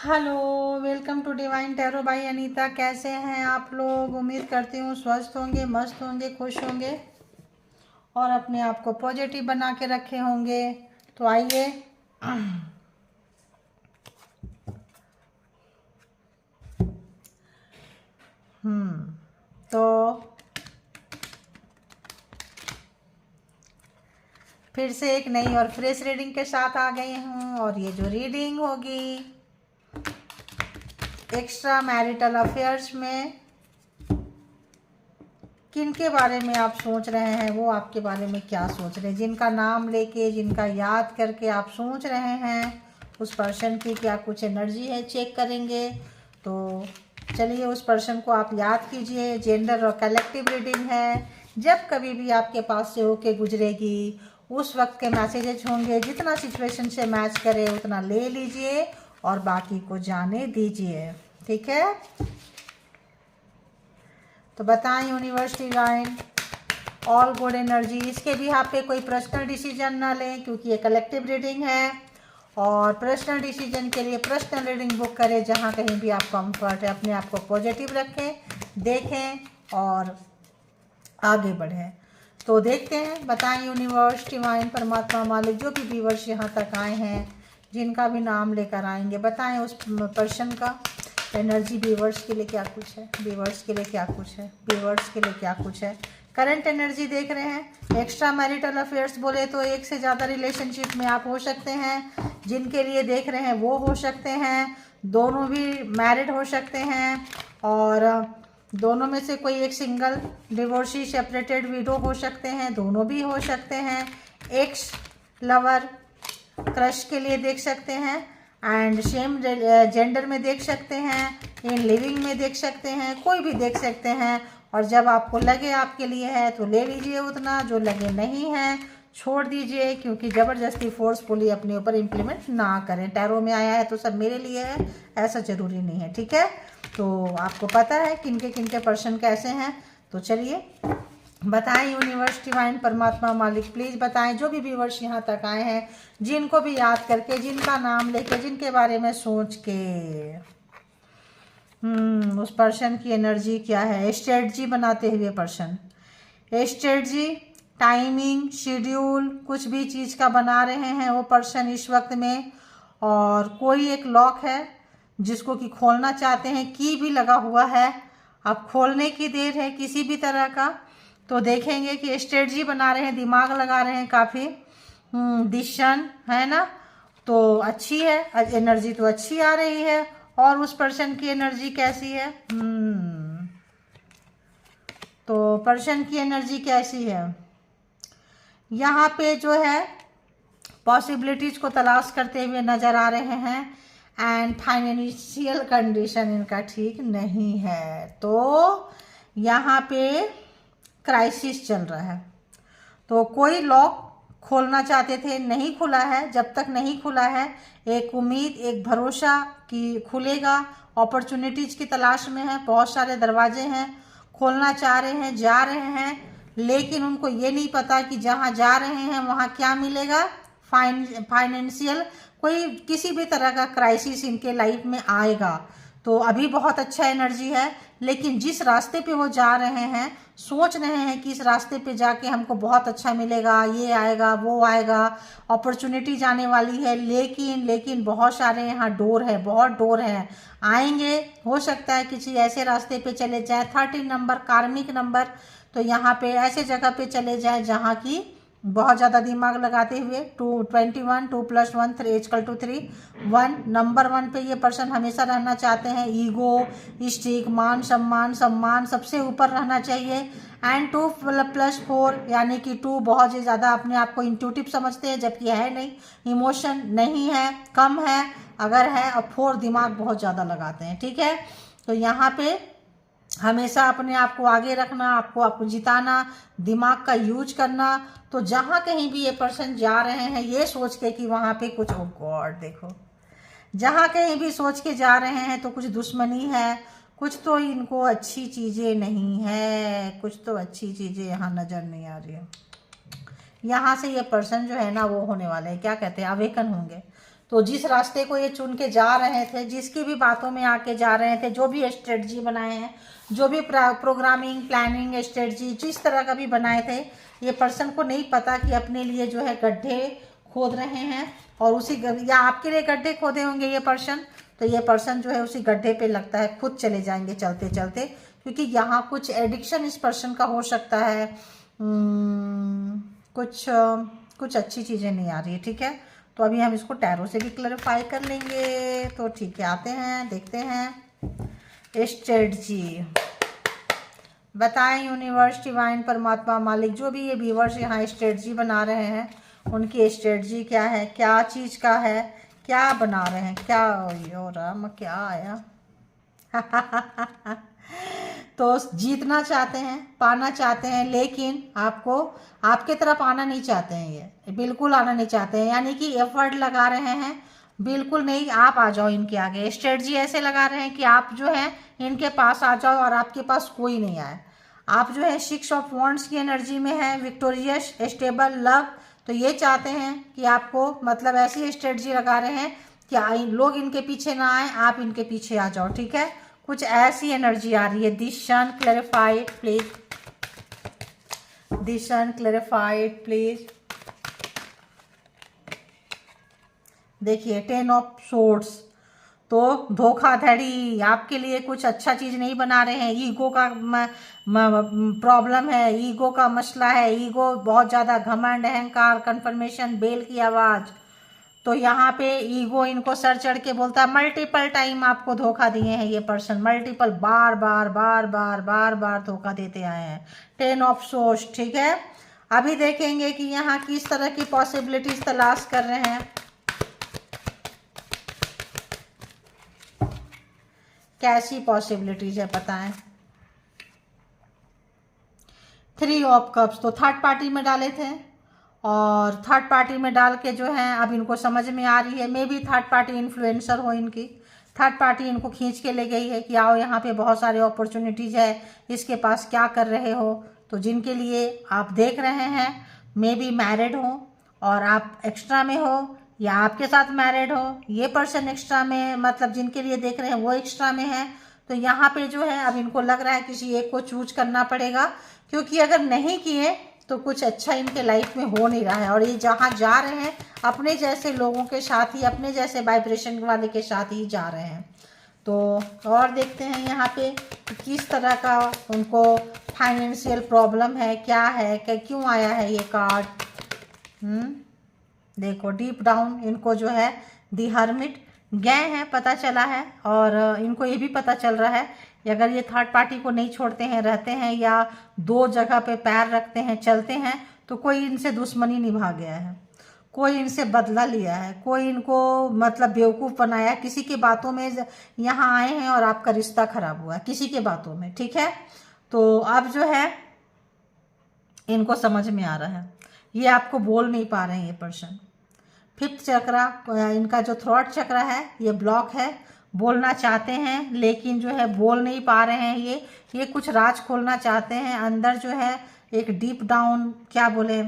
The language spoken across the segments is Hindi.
Hello, welcome to Divine Tarot by Anita. कैसे हैं आप लोग? उम्मीद करती हूँ स्वस्थ होंगे, मस्त होंगे, खुश होंगे और अपने आप को पॉजिटिव बना के रखे होंगे। तो आइए तो फिर से एक नई और फ्रेश रीडिंग के साथ आ गई हूँ। और ये जो रीडिंग होगी एक्स्ट्रा मैरिटल अफेयर्स में किन के बारे में आप सोच रहे हैं, वो आपके बारे में क्या सोच रहे हैं, जिनका नाम लेके, जिनका याद करके आप सोच रहे हैं, उस पर्सन की क्या कुछ एनर्जी है चेक करेंगे। तो चलिए उस पर्सन को आप याद कीजिए। जेंडर और कलेक्टिव रीडिंग है। जब कभी भी आपके पास से होके गुजरेगी उस वक्त के मैसेजेस होंगे, जितना सिचुएशन से मैच करे उतना ले लीजिए और बाकी को जाने दीजिए। ठीक है, तो बताएं universe divine all good energy. इसके भी आप पे कोई पर्सनल डिसीजन ना लें क्योंकि ये कलेक्टिव रीडिंग है। और पर्सनल डिसीजन के लिए पर्सनल रीडिंग बुक करें। जहाँ कहीं भी आप कंफर्ट है, अपने आप को पॉजिटिव रखें, देखें और आगे बढ़ें। तो देखते हैं, बताएं यूनिवर्स डिवाइन परमात्मा मालिक, जो भी व्यूअर्स यहाँ तक आए हैं, जिनका भी नाम लेकर आएंगे, बताएं उस पर्सन का एनर्जी व्यूअर्स के लिए क्या कुछ है, व्यूअर्स के लिए क्या कुछ है, व्यूअर्स के लिए क्या कुछ है। करंट एनर्जी देख रहे हैं। एक्स्ट्रा मैरिटल अफेयर्स बोले तो एक से ज़्यादा रिलेशनशिप में आप हो सकते हैं। जिनके लिए देख रहे हैं वो हो सकते हैं, दोनों भी मैरिड हो सकते हैं, और दोनों में से कोई एक सिंगल, डिवोर्सी, सेपरेटेड, विडो हो सकते हैं, दोनों भी हो सकते हैं। एक्स लवर, क्रश के लिए देख सकते हैं, एंड सेम जेंडर में देख सकते हैं, इन लिविंग में देख सकते हैं, कोई भी देख सकते हैं। और जब आपको लगे आपके लिए है तो ले लीजिए उतना, जो लगे नहीं है छोड़ दीजिए, क्योंकि ज़बरदस्ती फोर्सफुली अपने ऊपर इम्प्लीमेंट ना करें। टैरो में आया है तो सब मेरे लिए है, ऐसा ज़रूरी नहीं है। ठीक है, तो आपको पता है किनके पर्सन कैसे हैं। तो चलिए बताएं यूनिवर्स डिवाइन परमात्मा मालिक, प्लीज़ बताएं जो भी व्यूअर्स यहाँ तक आए हैं, जिनको भी याद करके, जिनका नाम लेके, जिनके बारे में सोच के उस पर्सन की एनर्जी क्या है। स्ट्रेटजी बनाते हुए पर्सन, स्ट्रेटजी, टाइमिंग, शेड्यूल, कुछ भी चीज़ का बना रहे हैं वो पर्सन इस वक्त में। और कोई एक लॉक है जिसको कि खोलना चाहते हैं, की भी लगा हुआ है, अब खोलने की देर है किसी भी तरह का। तो देखेंगे कि स्ट्रेटजी बना रहे हैं, दिमाग लगा रहे हैं काफ़ी, डिसीजन है ना। तो अच्छी है एनर्जी, तो अच्छी आ रही है। और उस पर्सन की एनर्जी कैसी है? तो पर्सन की एनर्जी कैसी है? यहाँ पे जो है पॉसिबिलिटीज़ को तलाश करते हुए नज़र आ रहे हैं, एंड फाइनेंशियल कंडीशन इनका ठीक नहीं है। तो यहाँ पे क्राइसिस चल रहा है। तो कोई लॉक खोलना चाहते थे, नहीं खुला है। जब तक नहीं खुला है, एक उम्मीद, एक भरोसा कि खुलेगा। अपॉर्चुनिटीज़ की तलाश में है, बहुत सारे दरवाजे हैं, खोलना चाह रहे हैं, जा रहे हैं, लेकिन उनको ये नहीं पता कि जहाँ जा रहे हैं वहाँ क्या मिलेगा। फाइनेंशियल कोई किसी भी तरह का क्राइसिस इनके लाइफ में आएगा। तो अभी बहुत अच्छा एनर्जी है, लेकिन जिस रास्ते पे वो जा रहे हैं, सोच रहे हैं कि इस रास्ते पे जाके हमको बहुत अच्छा मिलेगा, ये आएगा, वो आएगा, अपॉर्चुनिटी जाने वाली है, लेकिन बहुत सारे यहाँ डोर है, बहुत डोर है आएंगे। हो सकता है किसी ऐसे रास्ते पे चले जाए, 13 नंबर कार्मिक नंबर, तो यहाँ पे ऐसे जगह पे चले जाए जहाँ की बहुत ज़्यादा दिमाग लगाते हुए 21, 2 + 1 3 = 1 नंबर 1 पे ये पर्सन हमेशा रहना चाहते हैं। ईगो, स्टिक, मान सम्मान सबसे ऊपर रहना चाहिए। एंड 2 + 4 यानी कि 2 बहुत ही ज़्यादा अपने आप को इंट्यूटिव समझते हैं, जबकि है नहीं, इमोशन नहीं है, कम है अगर है। और 4 दिमाग बहुत ज़्यादा लगाते हैं। ठीक है, तो यहाँ पे हमेशा अपने आप को आगे रखना, आपको जिताना, दिमाग का यूज करना। तो जहाँ कहीं भी ये पर्सन जा रहे हैं ये सोच के कि वहाँ पे कुछ, ओ गॉड देखो, जहाँ कहीं भी सोच के जा रहे हैं तो कुछ दुश्मनी है, कुछ तो इनको अच्छी चीज़ें नहीं है, कुछ तो अच्छी चीज़ें यहाँ नज़र नहीं आ रही है। यहाँ से ये पर्सन जो है ना वो होने वाले हैं, क्या कहते हैं, अवेकन होंगे। तो जिस रास्ते को ये चुन के जा रहे थे, जिसकी भी बातों में आके जा रहे थे, जो भी स्ट्रेटजी बनाए हैं, जो भी प्रोग्रामिंग प्लानिंग स्ट्रेटजी जिस तरह का भी बनाए थे, ये पर्सन को नहीं पता कि अपने लिए जो है गड्ढे खोद रहे हैं और उसी या आपके लिए गड्ढे खोदे होंगे ये पर्सन, तो ये पर्सन जो है उसी गड्ढे पे लगता है खुद चले जाएंगे चलते चलते, क्योंकि यहाँ कुछ एडिक्शन इस पर्सन का हो सकता है। कुछ अच्छी चीज़ें नहीं आ रही है, ठीक है। तो अभी हम इसको टैरो से भी क्लैरिफाई कर लेंगे। तो ठीक है, आते हैं, देखते हैं स्ट्रेटजी। बताएं यूनिवर्स, डिवाइन, परमात्मा, मालिक, जो भी ये व्यूवर्स यहाँ स्ट्रेटजी बना रहे हैं उनकी स्ट्रेटजी क्या है, क्या चीज़ का है, क्या बना रहे हैं, क्या हो रहा, क्या आया तो जीतना चाहते हैं, पाना चाहते हैं, लेकिन आपको आपके तरफ आना नहीं चाहते हैं, ये बिल्कुल आना नहीं चाहते हैं, यानी कि एफर्ट लगा रहे हैं, बिल्कुल नहीं, आप आ जाओ इनके आगे। स्ट्रेटजी ऐसे लगा रहे हैं कि आप जो है इनके पास आ जाओ और आपके पास कोई नहीं आए। आप जो है 6 ऑफ वॉन्ड्स की एनर्जी में है, विक्टोरियस, स्टेबल, लव। तो ये चाहते हैं कि आपको, मतलब ऐसी स्ट्रेटजी लगा रहे हैं कि लोग इनके पीछे ना आए, आप इनके पीछे आ जाओ, ठीक है। कुछ ऐसी एनर्जी आ रही है। Dishan clarified please, Dishan clarified please. देखिए 10 ऑफ सोर्ड्स, तो धोखाधड़ी, आपके लिए कुछ अच्छा चीज़ नहीं बना रहे हैं। ईगो का प्रॉब्लम है, ईगो का मसला है, ईगो बहुत ज़्यादा, घमंड, अहंकार, कन्फर्मेशन, बेल की आवाज़। तो यहाँ पे ईगो इनको सर चढ़ के बोलता है। मल्टीपल टाइम आपको धोखा दिए हैं ये पर्सन, मल्टीपल, बार बार बार बार बार बार धोखा देते आए हैं। 10 ऑफ सोर्स, ठीक है। अभी देखेंगे कि यहाँ किस तरह की पॉसिबिलिटीज तलाश कर रहे हैं, कैसी पॉसिबिलिटीज है, बताएं। 3 ऑफ कप्स, तो थर्ड पार्टी में डाले थे और थर्ड पार्टी में डाल के जो है अब इनको समझ में आ रही है, may be third party influencer हो इनकी, थर्ड पार्टी इनको खींच के ले गई है कि आओ यहाँ पे बहुत सारे अपॉर्चुनिटीज़ है, इसके पास क्या कर रहे हो। तो जिनके लिए आप देख रहे हैं, मे बी मैरिड हो और आप एक्स्ट्रा में हो, या आपके साथ मैरिड हो, ये पर्सन एक्स्ट्रा में, मतलब जिनके लिए देख रहे हैं वो एक्स्ट्रा में है। तो यहाँ पे जो है अब इनको लग रहा है किसी एक को चूज करना पड़ेगा, क्योंकि अगर नहीं किए तो कुछ अच्छा इनके लाइफ में हो नहीं रहा है। और ये जहाँ जा रहे हैं अपने जैसे लोगों के साथ ही, अपने जैसे वाइब्रेशन वाले के साथ ही जा रहे हैं। तो और देखते हैं यहाँ पे कि किस तरह का उनको फाइनेंशियल प्रॉब्लम है, क्या है, क्या क्यों आया है ये कार्ड। देखो डीप डाउन इनको जो है दी हर्मिट गए हैं, पता चला है। और इनको ये भी पता चल रहा है कि अगर ये थर्ड पार्टी को नहीं छोड़ते हैं, रहते हैं या 2 जगह पे पैर रखते हैं, चलते हैं, तो कोई इनसे दुश्मनी निभा गया है, कोई इनसे बदला लिया है, कोई इनको मतलब बेवकूफ़ बनाया, किसी की बातों में यहाँ आए हैं और आपका रिश्ता खराब हुआ है किसी के बातों में, ठीक है। तो अब जो है इनको समझ में आ रहा है, ये आपको बोल नहीं पा रहे हैं ये पर्सन। 5th चक्रा, इनका जो थ्रॉट चक्रा है ये ब्लॉक है, बोलना चाहते हैं लेकिन जो है बोल नहीं पा रहे हैं। ये कुछ राज खोलना चाहते हैं अंदर, जो है एक डीप डाउन, क्या बोले,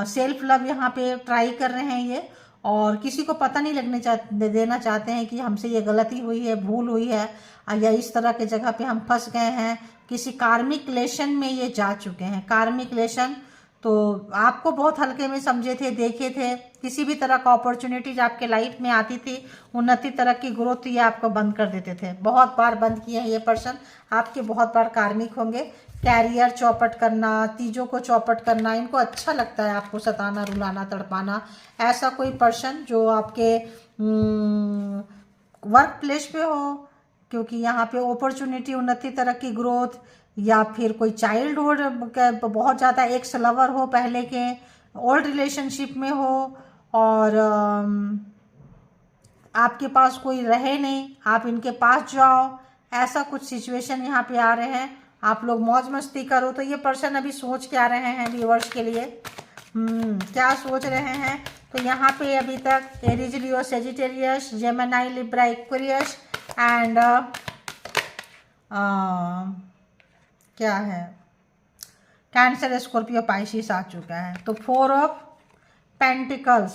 सेल्फ लव यहाँ पे ट्राई कर रहे हैं ये, और किसी को पता नहीं लगने देना चाहते हैं कि हमसे ये गलती हुई है, भूल हुई है, या इस तरह के जगह पे हम फंस गए हैं। किसी कार्मिक रिलेशन में ये जा चुके हैं, कार्मिक रिलेशन। तो आपको बहुत हल्के में समझे थे, देखे थे, किसी भी तरह का अपॉर्चुनिटीज आपके लाइफ में आती थी, उन्नति तरह की ग्रोथ, ये आपको बंद कर देते थे। बहुत बार बंद किए हैं ये पर्सन, आपके बहुत बार कार्मिक होंगे। कैरियर चौपट करना, तीजों को चौपट करना, इनको अच्छा लगता है आपको सताना, रुलाना, तड़पाना। ऐसा कोई पर्सन जो आपके वर्क प्लेस पे हो, क्योंकि यहाँ पे अपॉर्चुनिटी, उन्नति तरह की ग्रोथ, या फिर कोई चाइल्डहुड बहुत ज़्यादा एक्स लवर हो, पहले के ओल्ड रिलेशनशिप में हो, और आपके पास कोई रहे नहीं, आप इनके पास जाओ, ऐसा कुछ सिचुएशन यहाँ पे आ रहे हैं। आप लोग मौज मस्ती करो। तो ये पर्सन अभी सोच क्या रहे हैं व्यूअर्स के लिए, क्या सोच रहे हैं। तो यहाँ पे अभी तक Aries, Leo, Sagittarius, Gemini, Libra, Aquarius and क्या है, कैंसर, स्कॉर्पियो, पाइसिस आ चुका है। तो 4 ऑफ पेंटिकल्स,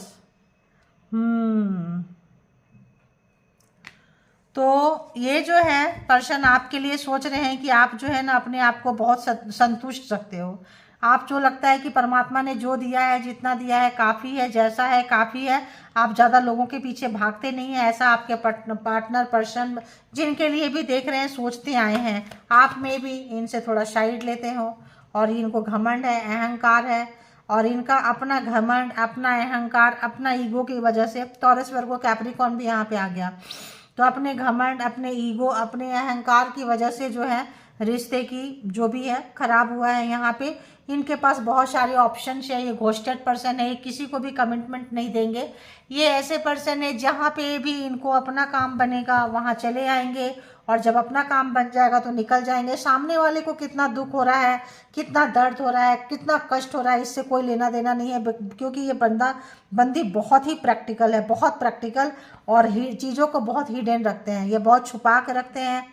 तो ये जो है पर्सन आपके लिए सोच रहे हैं कि आप जो है ना अपने आप को बहुत संतुष्ट रखते हो। आप जो लगता है कि परमात्मा ने जो दिया है, जितना दिया है काफ़ी है, जैसा है काफ़ी है। आप ज़्यादा लोगों के पीछे भागते नहीं हैं, ऐसा आपके पार्टनर पर्सन जिनके लिए भी देख रहे हैं सोचते आए हैं। आप में भी इनसे थोड़ा साइड लेते हो और इनको घमंड है, अहंकार है, और इनका अपना घमंड, अपना अहंकार, अपना ईगो की वजह से टॉरस वर्गो कैप्रिकॉर्न भी यहाँ पे आ गया। तो अपने घमंड, अपने ईगो, अपने अहंकार की वजह से जो है रिश्ते की जो भी है खराब हुआ है। यहाँ पे इनके पास बहुत सारे ऑप्शन है। ये घोस्टेड पर्सन है, किसी को भी कमिटमेंट नहीं देंगे। ये ऐसे पर्सन है जहाँ पे भी इनको अपना काम बनेगा वहाँ चले आएंगे, और जब अपना काम बन जाएगा तो निकल जाएंगे। सामने वाले को कितना दुख हो रहा है, कितना दर्द हो रहा है, कितना कष्ट हो रहा है, इससे कोई लेना देना नहीं है, क्योंकि ये बंदी बहुत ही प्रैक्टिकल है, बहुत प्रैक्टिकल, और चीज़ों को बहुत हिडन रखते हैं, ये बहुत छुपा के रखते हैं।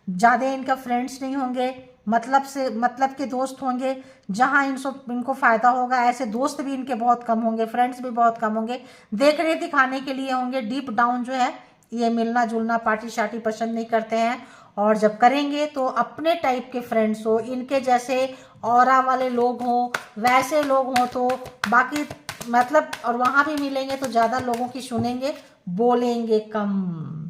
ज़्यादा इनका फ्रेंड्स नहीं होंगे, मतलब के दोस्त होंगे। जहाँ इनको फ़ायदा होगा ऐसे दोस्त भी इनके बहुत कम होंगे, फ्रेंड्स भी बहुत कम होंगे, देखने दिखाने के लिए होंगे। डीप डाउन जो है ये मिलना जुलना, पार्टी शार्टी पसंद नहीं करते हैं, और जब करेंगे तो अपने टाइप के फ्रेंड्स हो, इनके जैसे ऑरा वाले लोग हों, वैसे लोग हों तो बाकी मतलब, और वहाँ भी मिलेंगे तो ज़्यादा लोगों की सुनेंगे, बोलेंगे कम।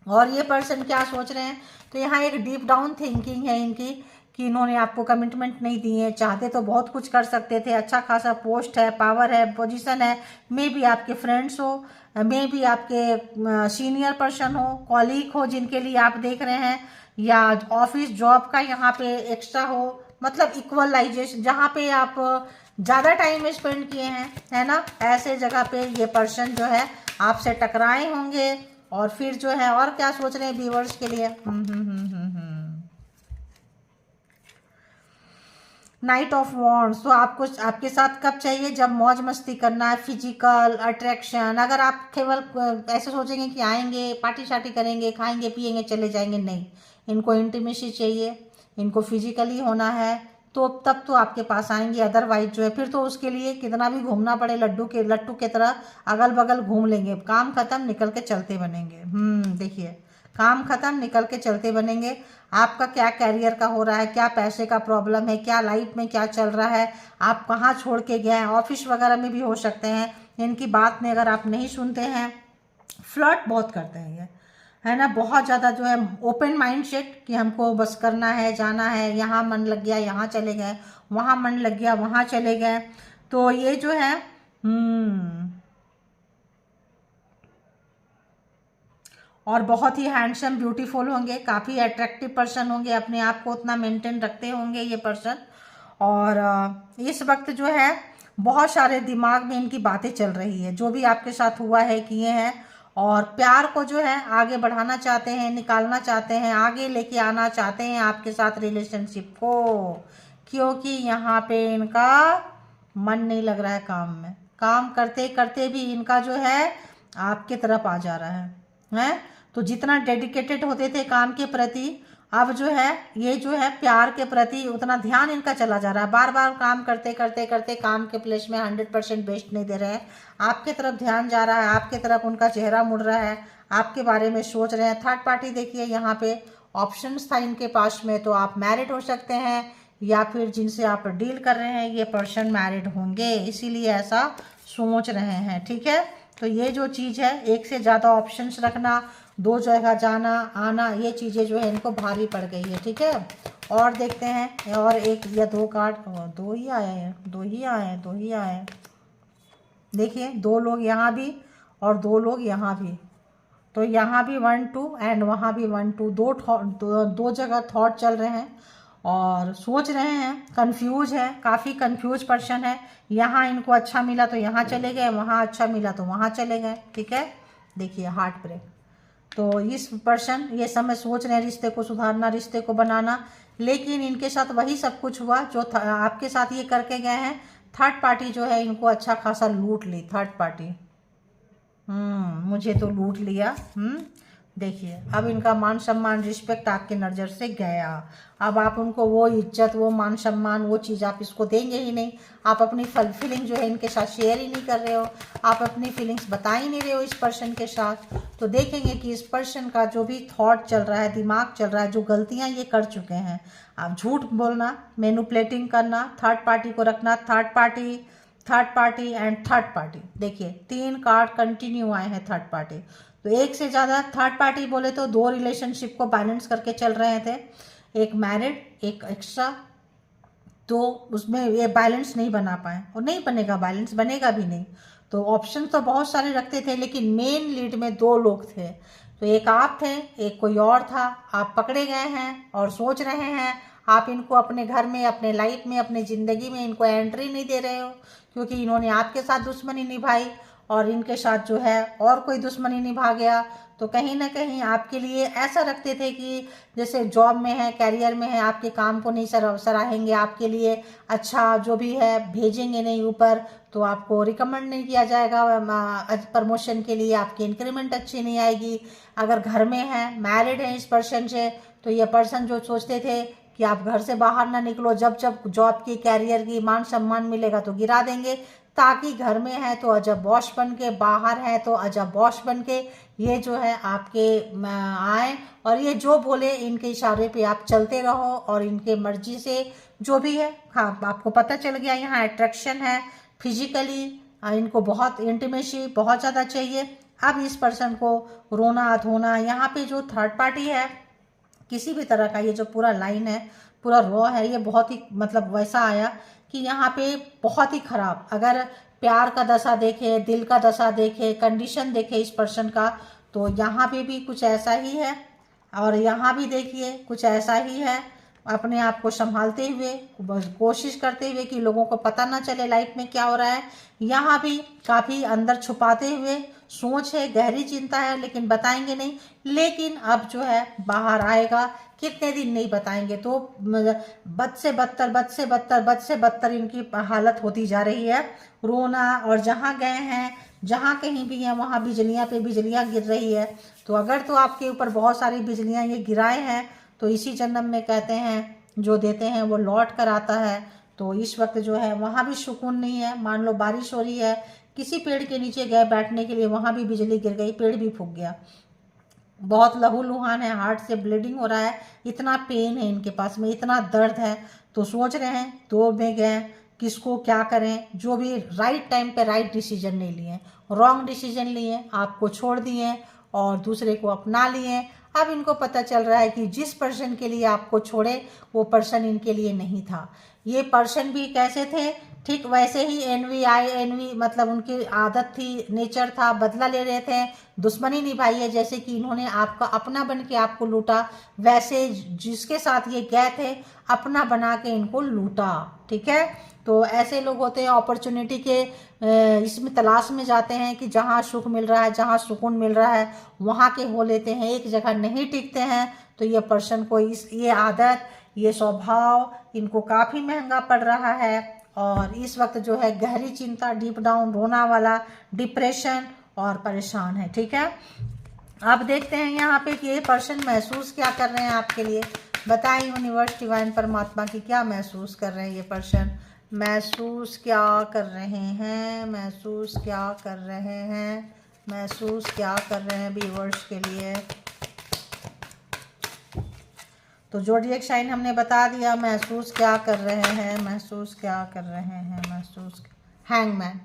और ये पर्सन क्या सोच रहे हैं, तो यहाँ एक डीप डाउन थिंकिंग है इनकी कि इन्होंने आपको कमिटमेंट नहीं दी है। चाहते तो बहुत कुछ कर सकते थे, अच्छा खासा पोस्ट है, पावर है, पोजीशन है, मे भी आपके फ्रेंड्स हो, मे भी आपके सीनियर पर्सन हो, कॉलीग हो जिनके लिए आप देख रहे हैं, या ऑफिस जॉब का यहाँ पे एक्स्ट्रा हो, मतलब इक्वलाइजेशन जहाँ पे आप ज़्यादा टाइम स्पेंड किए हैं, है ना, ऐसे जगह पे ये पर्सन जो है आपसे टकराए होंगे। और फिर जो है और क्या सोच रहे हैं व्यूअर्स के लिए, नाइट ऑफ वॉन्ड्स। तो आपको आपके साथ कब चाहिए, जब मौज मस्ती करना है, फिजिकल अट्रैक्शन। अगर आप केवल ऐसे सोचेंगे कि आएंगे पार्टी शार्टी करेंगे, खाएंगे पिएंगे चले जाएंगे, नहीं, इनको इंटीमेसी चाहिए, इनको फिजिकली होना है, तो तब तो आपके पास आएंगे। अदरवाइज जो है फिर तो उसके लिए कितना भी घूमना पड़े, लट्टू के तरह अगल बगल घूम लेंगे। काम खत्म, निकल के चलते बनेंगे। देखिए, काम खत्म, निकल के चलते बनेंगे। आपका क्या कैरियर का हो रहा है, क्या पैसे का प्रॉब्लम है, क्या लाइफ में क्या चल रहा है, आप कहाँ छोड़ के गए हैं, ऑफिस वगैरह में भी हो सकते हैं। इनकी बात में अगर आप नहीं सुनते हैं, फ्लर्ट बहुत करते हैं ये, है ना, बहुत ज़्यादा जो है ओपन माइंड सेट कि हमको बस करना है, जाना है, यहाँ मन लग गया यहाँ चले गए, वहाँ मन लग गया वहाँ चले गए। तो ये जो है और बहुत ही हैंडसम ब्यूटीफुल होंगे, काफ़ी अट्रैक्टिव पर्सन होंगे, अपने आप को उतना मेंटेन रखते होंगे ये पर्सन। और इस वक्त जो है बहुत सारे दिमाग में इनकी बातें चल रही है, जो भी आपके साथ हुआ है, किए हैं, और प्यार को जो है आगे बढ़ाना चाहते हैं, निकालना चाहते हैं, आगे लेके आना चाहते हैं आपके साथ रिलेशनशिप को, क्योंकि यहाँ पे इनका मन नहीं लग रहा है काम में। काम करते करते भी इनका जो है आपके तरफ आ जा रहा है। तो जितना डेडिकेटेड होते थे काम के प्रति, अब जो है ये जो है प्यार के प्रति उतना ध्यान इनका चला जा रहा है। बार बार काम करते करते करते काम के प्लेस में 100% बेस्ट नहीं दे रहे हैं, आपके तरफ ध्यान जा रहा है, आपके तरफ उनका चेहरा मुड़ रहा है, आपके बारे में सोच रहे हैं। थर्ड पार्टी देखिए यहाँ पे ऑप्शंस था इनके पास में, तो आप मैरिड हो सकते हैं, या फिर जिनसे आप डील कर रहे हैं ये पर्सन मैरिड होंगे, इसीलिए ऐसा सोच रहे हैं। ठीक है, तो ये जो चीज़ है, एक से ज़्यादा ऑप्शंस रखना, दो जगह जाना आना, ये चीज़ें जो है इनको भारी पड़ गई है। ठीक है, और देखते हैं, और एक या दो कार्ड, दो ही आए हैं, दो ही आए हैं। देखिए, दो लोग यहाँ भी और दो लोग यहाँ भी, तो यहाँ भी 1 2 एंड वहाँ भी 1 2, दो जगह थॉट चल रहे हैं और सोच रहे हैं, कंफ्यूज है, काफ़ी कंफ्यूज पर्सन है। यहाँ इनको अच्छा मिला तो यहाँ चले गए, वहाँ अच्छा मिला तो वहाँ चले गए। ठीक है, देखिए हार्ट ब्रेक। तो इस पर्सन ये समय सोच रहे हैं रिश्ते को सुधारना, रिश्ते को बनाना, लेकिन इनके साथ वही सब कुछ हुआ जो आपके साथ ये करके गए हैं। थर्ड पार्टी जो है इनको अच्छा खासा लूट ली। थर्ड पार्टी मुझे तो लूट लिया। देखिए अब इनका मान सम्मान रिस्पेक्ट आपके नज़र से गया। अब आप उनको वो इज्जत, वो मान सम्मान, वो चीज़ आप इसको देंगे ही नहीं। आप अपनी फीलिंग जो है इनके साथ शेयर ही नहीं कर रहे हो, आप अपनी फीलिंग्स बता ही नहीं रहे हो इस पर्सन के साथ। तो देखेंगे कि इस पर्सन का जो भी थॉट चल रहा है, दिमाग चल रहा है, जो गलतियाँ ये कर चुके हैं, आप झूठ बोलना, मैनिपुलेटिंग करना, थर्ड पार्टी को रखना, third party and third party. देखिए 3 कार्ड कंटिन्यू आए हैं थर्ड पार्टी। तो एक से ज़्यादा थर्ड पार्टी बोले तो 2 रिलेशनशिप को बैलेंस करके चल रहे थे, एक मैरिड एक एक्स्ट्रा। तो उसमें ये बैलेंस नहीं बना पाए और नहीं बनेगा, बैलेंस बनेगा भी नहीं। तो ऑप्शन तो बहुत सारे रखते थे लेकिन मेन लीड में 2 लोग थे। तो एक आप थे, एक कोई और था। आप पकड़े गए हैं और सोच रहे हैं आप इनको अपने घर में, अपने लाइफ में, अपनी ज़िंदगी में इनको एंट्री नहीं दे रहे हो, क्योंकि इन्होंने आपके साथ दुश्मनी निभाई और इनके साथ जो है और कोई दुश्मनी निभा गया। तो कहीं ना कहीं आपके लिए ऐसा रखते थे कि जैसे जॉब में है, कैरियर में है, आपके काम को नहीं सराहेंगे, आपके लिए अच्छा जो भी है भेजेंगे नहीं ऊपर, तो आपको रिकमेंड नहीं किया जाएगा प्रमोशन के लिए, आपकी इंक्रीमेंट अच्छी नहीं आएगी। अगर घर में है, मैरिड है इस पर्सन से, तो ये पर्सन जो सोचते थे कि आप घर से बाहर ना निकलो, जब जब जॉब की, कैरियर की मान सम्मान मिलेगा तो गिरा देंगे, ताकि घर में है तो अजब बॉस बन के, बाहर है तो अजब बॉस बन के ये जो है आपके आए और ये जो बोले इनके इशारे पे आप चलते रहो और इनके मर्जी से जो भी है। हाँ, आपको पता चल गया यहाँ अट्रैक्शन है फिजिकली, इनको बहुत इंटीमेसी बहुत ज़्यादा चाहिए। अब इस पर्सन को रोना धोना, यहाँ पे जो थर्ड पार्टी है किसी भी तरह का, ये जो पूरा लाइन है पूरा रॉ है, ये बहुत ही मतलब वैसा आया कि यहाँ पे बहुत ही खराब, अगर प्यार का दशा देखे, दिल का दशा देखे, कंडीशन देखे इस पर्सन का, तो यहाँ पे भी कुछ ऐसा ही है और यहाँ भी देखिए कुछ ऐसा ही है। अपने आप को संभालते हुए, कोशिश करते हुए कि लोगों को पता ना चले लाइफ में क्या हो रहा है। यहाँ भी काफ़ी अंदर छुपाते हुए सोच है, गहरी चिंता है, लेकिन बताएंगे नहीं। लेकिन अब जो है बाहर आएगा, कितने दिन नहीं बताएंगे तो बद से बदतर इनकी हालत होती जा रही है। रोना, और जहाँ गए हैं, जहाँ कहीं भी हैं वहाँ बिजलियाँ पे बिजलियाँ गिर रही है। तो अगर तो आपके ऊपर बहुत सारी बिजलियाँ ये गिराए हैं तो इसी जन्म में कहते हैं जो देते हैं वो लौट कर आता है। तो इस वक्त जो है वहाँ भी सुकून नहीं है। मान लो बारिश हो रही है, किसी पेड़ के नीचे गए बैठने के लिए, वहाँ भी बिजली गिर गई, पेड़ भी फूक गया। बहुत लहूलुहान है, हार्ट से ब्लीडिंग हो रहा है, इतना पेन है इनके पास में, इतना दर्द है। तो सोच रहे हैं दो में गए, किसको क्या करें, जो भी राइट टाइम पे राइट डिसीजन नहीं लिए, रॉन्ग डिसीजन लिए, आपको छोड़ दिए और दूसरे को अपना लिए। अब इनको पता चल रहा है कि जिस पर्सन के लिए आपको छोड़े वो पर्सन इनके लिए नहीं था। ये पर्सन भी कैसे थे, ठीक वैसे ही एनवी मतलब उनकी आदत थी, नेचर था, बदला ले रहे थे, दुश्मनी निभाई है। जैसे कि इन्होंने आपका अपना बन के आपको लूटा, वैसे जिसके साथ ये गए थे अपना बना के इनको लूटा। ठीक है, तो ऐसे लोग होते हैं अपॉर्चुनिटी के इसमें तलाश में जाते हैं कि जहाँ सुख मिल रहा है, जहाँ सुकून मिल रहा है वहाँ के हो लेते हैं, एक जगह नहीं टिकते हैं। तो ये पर्सन को ये आदत, ये स्वभाव इनको काफ़ी महंगा पड़ रहा है और इस वक्त जो है गहरी चिंता, डीप डाउन रोना वाला, डिप्रेशन और परेशान है। ठीक है, अब देखते हैं यहाँ पे कि ये पर्सन महसूस क्या कर रहे हैं आपके लिए। बताएं यूनिवर्स, डिवाइन, परमात्मा की क्या महसूस कर रहे हैं ये पर्सन, महसूस क्या कर रहे हैं, महसूस क्या कर रहे हैं, महसूस क्या कर रहे हैं व्यूअर्स के लिए। तो ज़ोडिएक साइन हमने बता दिया, महसूस क्या कर रहे हैं, महसूस क्या कर रहे हैं, महसूस। हैंगमैन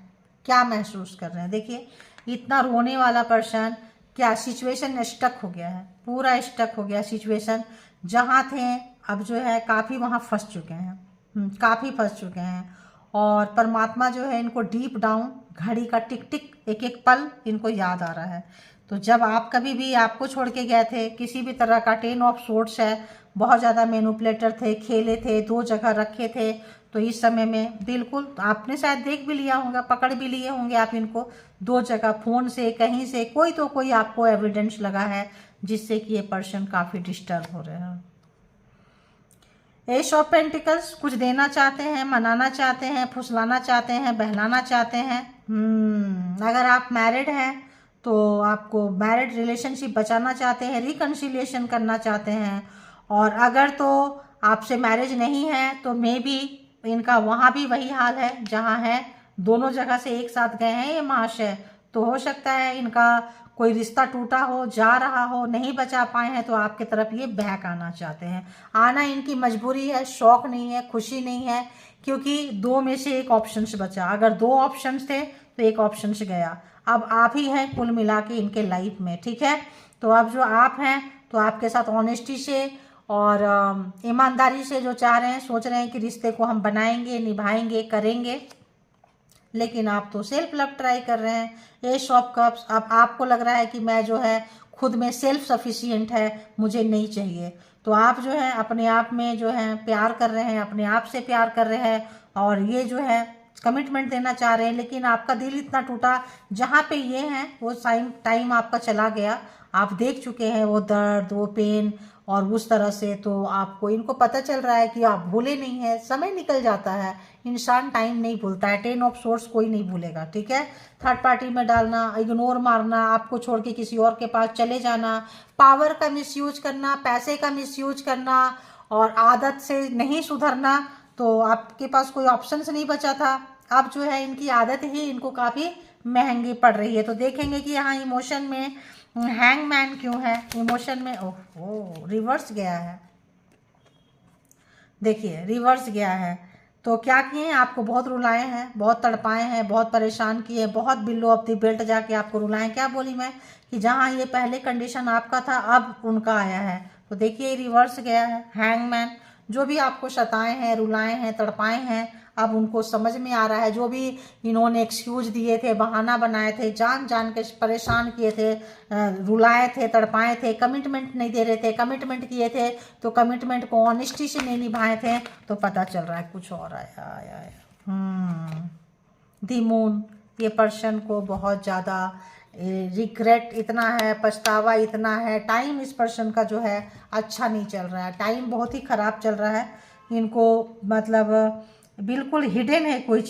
क्या महसूस कर रहे हैं, देखिए इतना रोने वाला पर्सन, क्या सिचुएशन स्टक हो गया है, पूरा स्टक हो गया सिचुएशन। जहाँ थे अब जो है काफ़ी वहाँ फंस चुके हैं, काफ़ी फंस चुके हैं। और परमात्मा जो है इनको डीप डाउन घड़ी का टिक टिक एक एक पल इनको याद आ रहा है। तो जब आप कभी भी आपको छोड़ के गए थे, किसी भी तरह का 10 ऑफ सोर्ट्स है, बहुत ज़्यादा मैनिपुलेटर थे, खेले थे, 2 जगह रखे थे। तो इस समय में बिल्कुल आपने शायद देख भी लिया होगा, पकड़ भी लिए होंगे आप इनको 2 जगह, फ़ोन से, कहीं से कोई तो कोई आपको एविडेंस लगा है जिससे कि ये पर्सन काफ़ी डिस्टर्ब हो रहे हैं। एश ऑफ पेंटिकल्स कुछ देना चाहते हैं, मनाना चाहते हैं, फुसलाना चाहते हैं, बहलाना चाहते हैं। अगर आप मैरिड हैं तो आपको मैरिड रिलेशनशिप बचाना चाहते हैं, रिकन्सिलिएशन करना चाहते हैं। और अगर तो आपसे मैरिज नहीं है तो मे बी इनका वहाँ भी वही हाल है जहाँ है, दोनों जगह से एक साथ गए हैं ये महाशय। तो हो सकता है इनका कोई रिश्ता टूटा हो, जा रहा हो, नहीं बचा पाए हैं, तो आपकी तरफ ये बैक आना चाहते हैं। आना इनकी मजबूरी है, शौक नहीं है, खुशी नहीं है, क्योंकि दो में से एक ऑप्शंस बचा। अगर दो ऑप्शंस थे तो एक ऑप्शंस गया। अब आप ही हैं कुल मिला के इनके लाइफ में, ठीक है। तो अब जो आप हैं तो आपके साथ ऑनेस्टी से और ईमानदारी से जो चाह रहे हैं, सोच रहे हैं कि रिश्ते को हम बनाएंगे, निभाएंगे, करेंगे, लेकिन आप तो सेल्फ लव ट्राई कर रहे हैं। एस ऑफ कप्स, अब आपको लग रहा है कि मैं जो है खुद में सेल्फ सफिशिएंट है, मुझे नहीं चाहिए। तो आप जो है अपने आप में जो है प्यार कर रहे हैं, अपने आप से प्यार कर रहे हैं, और ये जो है कमिटमेंट देना चाह रहे हैं, लेकिन आपका दिल इतना टूटा, जहाँ पे ये हैं वो टाइम आपका चला गया। आप देख चुके हैं वो दर्द, वो पेन, और उस तरह से तो आपको इनको पता चल रहा है कि आप भूले नहीं हैं। समय निकल जाता है, इंसान टाइम नहीं भूलता है। 10 ऑफ सोर्स कोई नहीं भूलेगा, ठीक है। थर्ड पार्टी में डालना, इग्नोर मारना, आपको छोड़ के किसी और के पास चले जाना, पावर का मिसयूज करना, पैसे का मिसयूज करना, और आदत से नहीं सुधरना, तो आपके पास कोई ऑप्शंस नहीं बचा था। अब जो है इनकी आदत ही इनको काफ़ी महंगी पड़ रही है। तो देखेंगे कि यहाँ इमोशन में हैंगमैन क्यों है, इमोशन में ओह रिवर्स गया है, देखिए रिवर्स गया है। तो क्या किए हैं, आपको बहुत रुलाए हैं, बहुत तड़पाए हैं, बहुत परेशान किए, बहुत बिलो ऑफ द बेल्ट जाके आपको रुलाए। क्या बोली मैं कि जहाँ ये पहले कंडीशन आपका था अब उनका आया है। तो देखिए रिवर्स गया है हैंगमैन। जो भी आपको सताए हैं, रुलाए हैं, तड़पाए हैं, अब उनको समझ में आ रहा है। जो भी इन्होंने एक्सक्यूज दिए थे, बहाना बनाए थे, जान जान के परेशान किए थे, रुलाए थे, तड़पाए थे, कमिटमेंट नहीं दे रहे थे, कमिटमेंट किए थे तो कमिटमेंट को ऑनेस्टी से नहीं निभाए थे, तो पता चल रहा है कुछ और आया। दी मून, ये पर्सन को बहुत ज़्यादा रिग्रेट इतना है, पछतावा इतना है। टाइम इस पर्सन का जो है अच्छा नहीं चल रहा है, टाइम बहुत ही ख़राब चल रहा है। इनको मतलब बिल्कुल हिडन है कोई